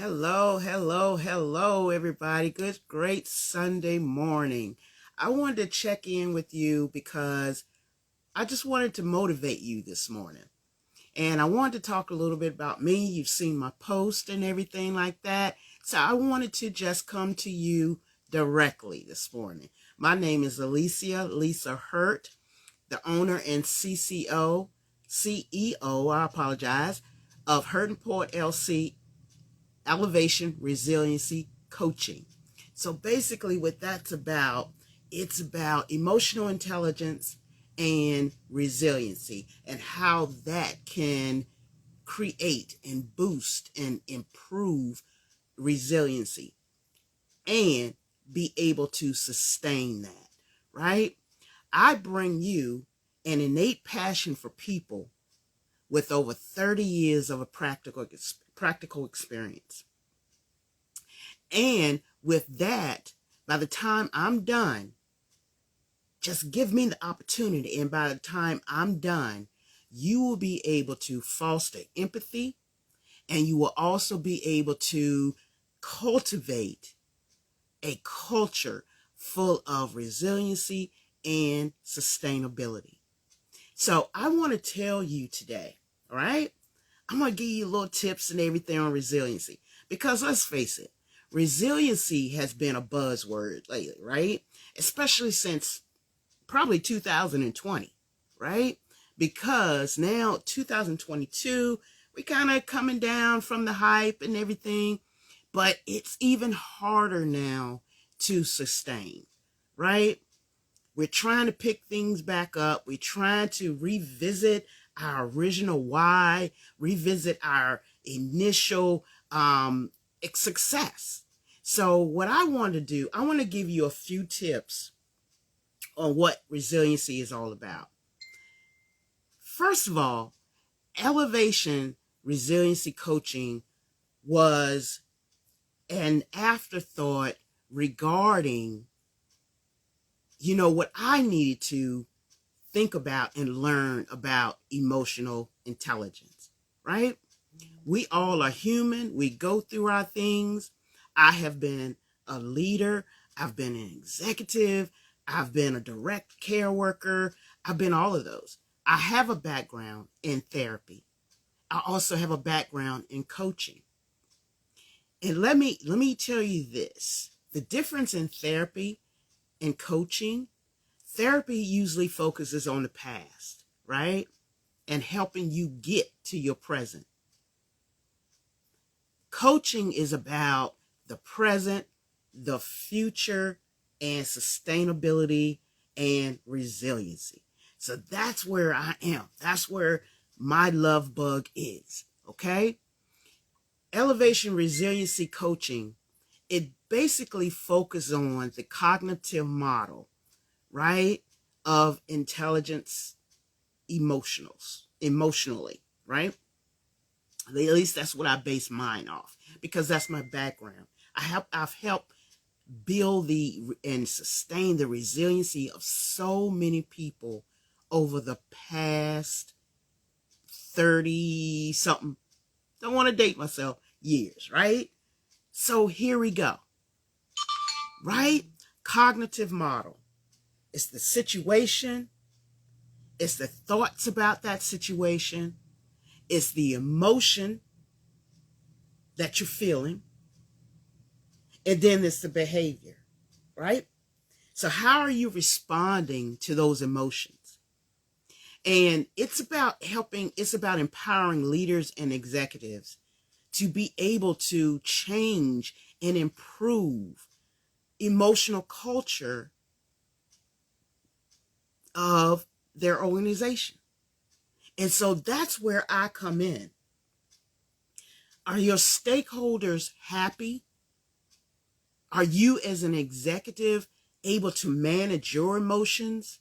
Hello, everybody. Good, great Sunday morning. I wanted to check in with you because I just wanted to motivate you this morning. And I wanted to talk a little bit about me. You've seen my post and everything like that. So I wanted to just come to you directly this morning. My name is Aleasia, Lisa Hurt, the owner and CEO, of HURTNPOET LC, Elevation Resiliency Coaching. So basically what that's about, it's about emotional intelligence and resiliency and how that can create and boost and improve resiliency and be able to sustain that, right? I bring you an innate passion for people with over 30 years of a practical experience. And with that, by the time I'm done, just give me the opportunity. And by the time I'm done, you will be able to foster empathy, and you will also be able to cultivate a culture full of resiliency and sustainability. So I want to tell you today, all right? I'm going to give you little tips and everything on resiliency, because let's face it, resiliency has been a buzzword lately, right? Especially since probably 2020, right? Because now 2022, we kind of coming down from the hype and everything, but it's even harder now to sustain, right? We're trying to pick things back up. We're trying to revisit our original why, revisit our initial success. So what I want to do, I want to give you a few tips on what resiliency is all about. First of all, Elevation Resiliency Coaching was an afterthought regarding, what I needed to think about and learn about emotional intelligence, right? We all are human. We go through our things. I have been a leader. I've been an executive. I've been a direct care worker. I've been all of those. I have a background in therapy. I also have a background in coaching. And let me tell you this. The difference in therapy and coaching, therapy usually focuses on the past, right? And helping you get to your present. Coaching is about the present, the future, and sustainability and resiliency. So that's where I am. That's where my love bug is, okay? Elevation Resiliency Coaching, it basically focuses on the cognitive model, right, of intelligence emotionally, right? At least that's what I base mine off, because that's my background. I've helped build and sustain the resiliency of so many people over the past 30 something, don't want to date myself, years, right? So here we go, right? Cognitive model. It's the situation. It's the thoughts about that situation. It's the emotion that you're feeling. And then it's the behavior, right? So how are you responding to those emotions? And it's about empowering leaders and executives to be able to change and improve emotional culture of their organization. And so that's where I come in. Are your stakeholders happy? Are you as an executive able to manage your emotions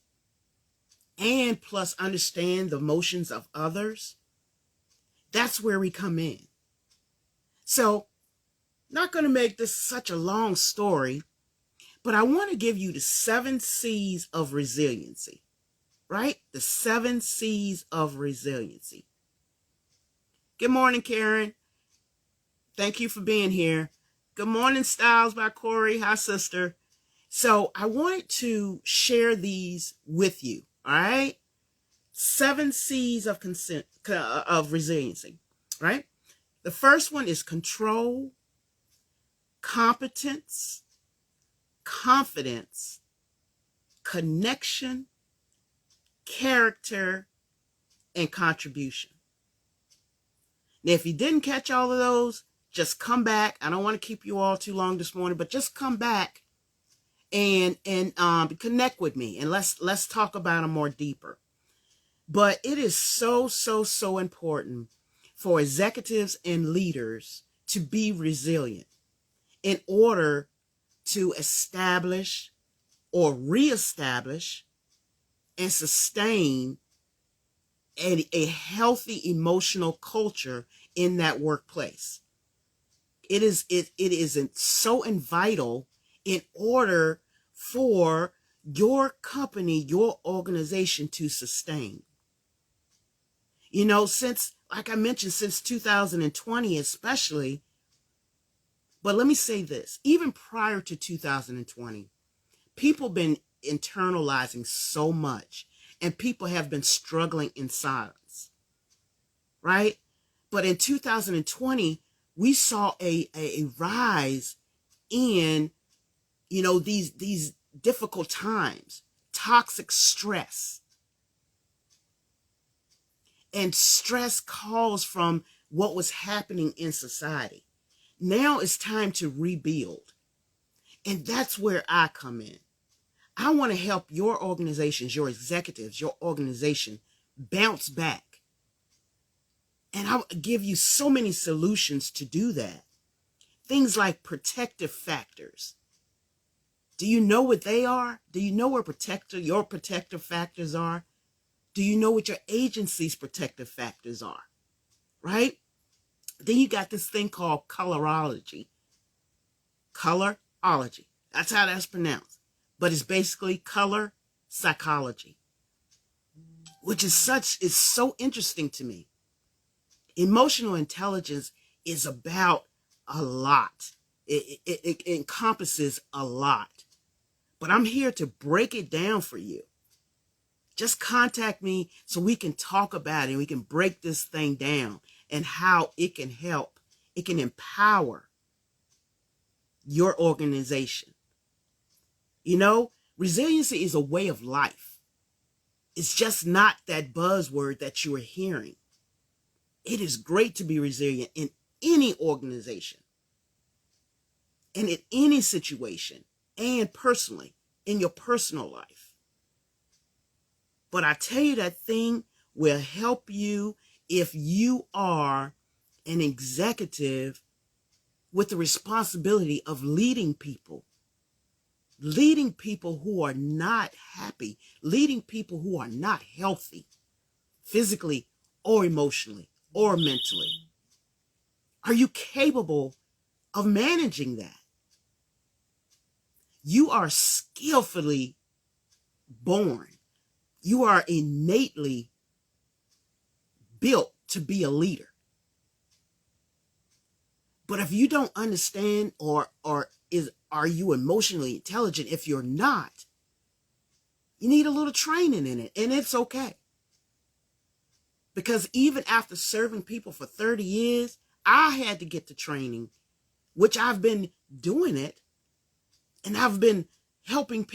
and plus understand the emotions of others? That's where we come in. So, not going to make this such a long story, but I want to give you the 7 C's of resiliency, right? The 7 C's of resiliency. Good morning, Karen. Thank you for being here. Good morning, Styles by Corey. Hi, sister. So I wanted to share these with you. All right. 7 C's of resiliency. Right. The first one is control, competence, confidence, connection, character, and contribution. Now, if you didn't catch all of those, just come back. I don't want to keep you all too long this morning, but just come back and connect with me, and let's talk about them more deeper. But it is so important for executives and leaders to be resilient in order to establish or reestablish and sustain a healthy emotional culture in that workplace. It is so vital in order for your company, your organization to sustain. You know, since, like I mentioned, since 2020 especially, but let me say this, even prior to 2020, people been internalizing so much, and people have been struggling in silence, right? But in 2020, we saw a rise in, you know, these difficult times, toxic stress. And stress caused from what was happening in society. Now it's time to rebuild. And that's where I come in. I want to help your organizations, your executives, your organization bounce back. And I'll give you so many solutions to do that. Things like protective factors. Do you know what they are? Do you know what your protective factors are? Do you know what your agency's protective factors are? Right? Then you got this thing called colorology. Colorology. That's how that's pronounced. But it's basically color psychology, which is so interesting to me. Emotional intelligence is about a lot. It encompasses a lot. But I'm here to break it down for you. Just contact me so we can talk about it and we can break this thing down and how it can help. It can empower your organization. You know, resiliency is a way of life. It's just not that buzzword that you are hearing. It is great to be resilient in any organization and in any situation and personally in your personal life. But I tell you, that thing will help you if you are an executive with the responsibility of leading people who are not happy, leading people who are not healthy, physically or emotionally or mentally. Are you capable of managing that? You are skillfully born. You are innately built to be a leader. But if you don't understand are you emotionally intelligent? If you're not, you need a little training in it, and it's okay. Because even after serving people for 30 years, I had to get the training, which I've been doing it, and I've been helping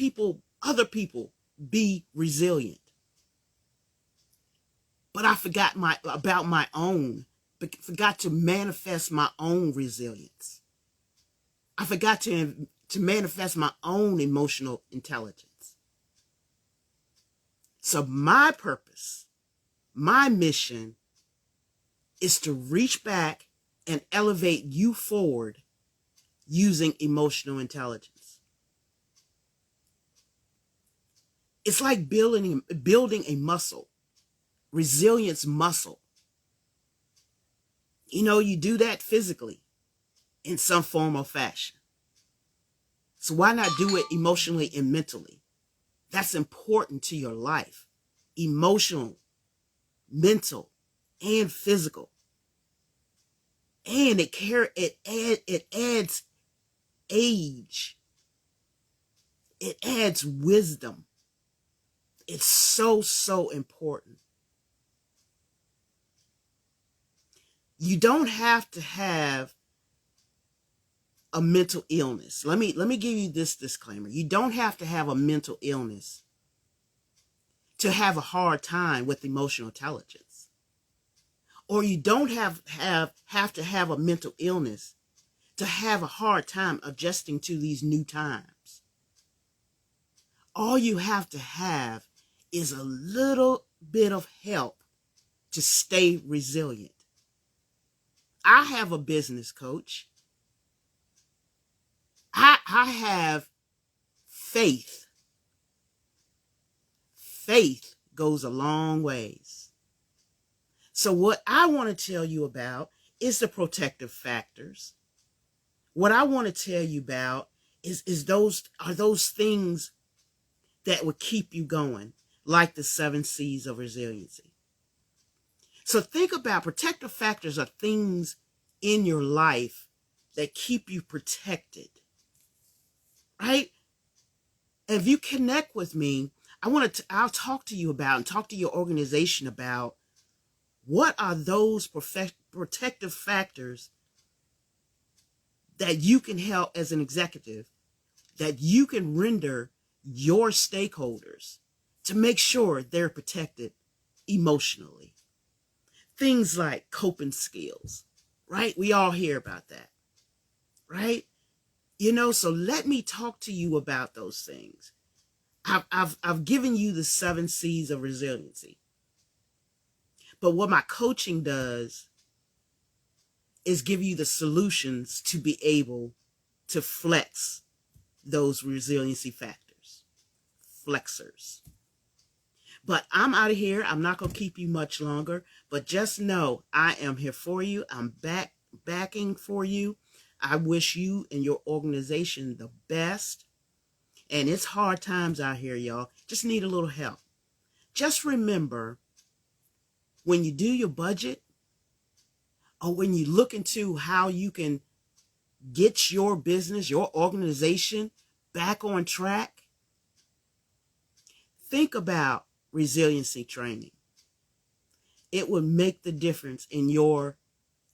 other people be resilient. But I forgot forgot to manifest my own resilience. I forgot to manifest my own emotional intelligence. So my purpose, my mission is to reach back and elevate you forward using emotional intelligence. It's like building a muscle. Resilience muscle. You know, you do that physically in some form or fashion. So why not do it emotionally and mentally? That's important to your life. Emotional, mental, and physical. And it adds age. It adds wisdom. It's so important. You don't have to have a mental illness. Let me give you this disclaimer. You don't have to have a mental illness to have a hard time with emotional intelligence. Or you don't have to have a mental illness to have a hard time adjusting to these new times. All you have to have is a little bit of help to stay resilient. I have a business coach. I have faith. Faith goes a long ways. So what I want to tell you about is the protective factors. What I want to tell you about is those things that would keep you going, like the 7 C's of resiliency. So think about protective factors are things in your life that keep you protected, right? And if you connect with me, I'll talk to you about and talk to your organization about what are those protective factors that you can help as an executive, that you can render your stakeholders to make sure they're protected emotionally. Things like coping skills, right? We all hear about that, right? So let me talk to you about those things. I've given you the 7 C's of resiliency. But what my coaching does is give you the solutions to be able to flex those resiliency factors, flexors. But I'm out of here. I'm not going to keep you much longer, but just know I am here for you. I'm backing for you. I wish you and your organization the best. And it's hard times out here, y'all. Just need a little help. Just remember, when you do your budget, or when you look into how you can get your business, your organization back on track, think about resiliency training. It would make the difference in your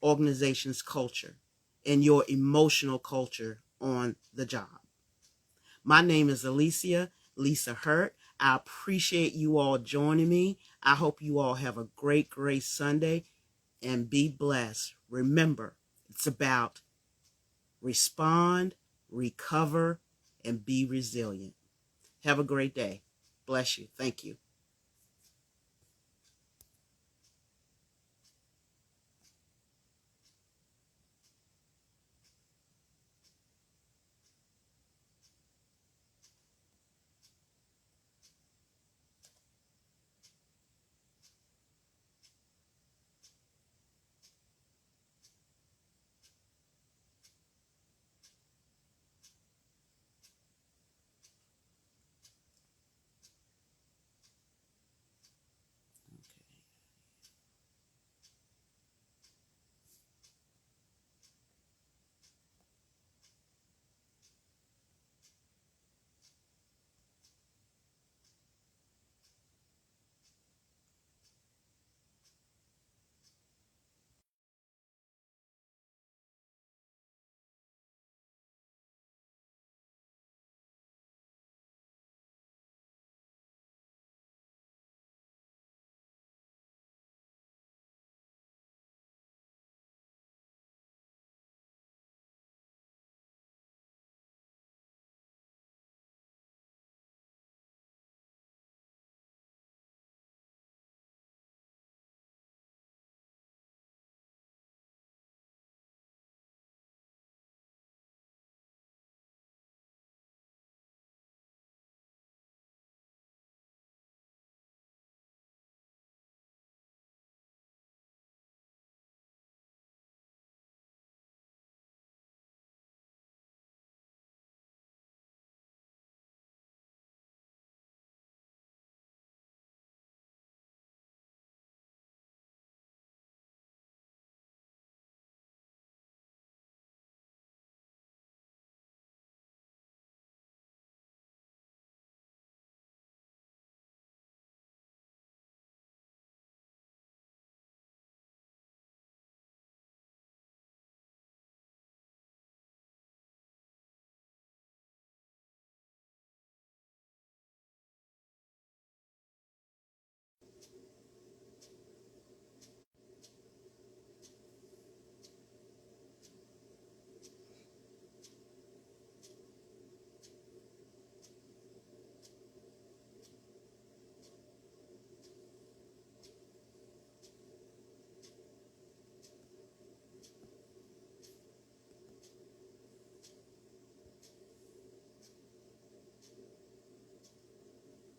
organization's culture and your emotional culture on the job. My name is Aleasia, Lisa Hurt. I appreciate you all joining me. I hope you all have a great Sunday and be blessed. Remember, it's about respond, recover, and be resilient. Have a great day. Bless you. Thank you.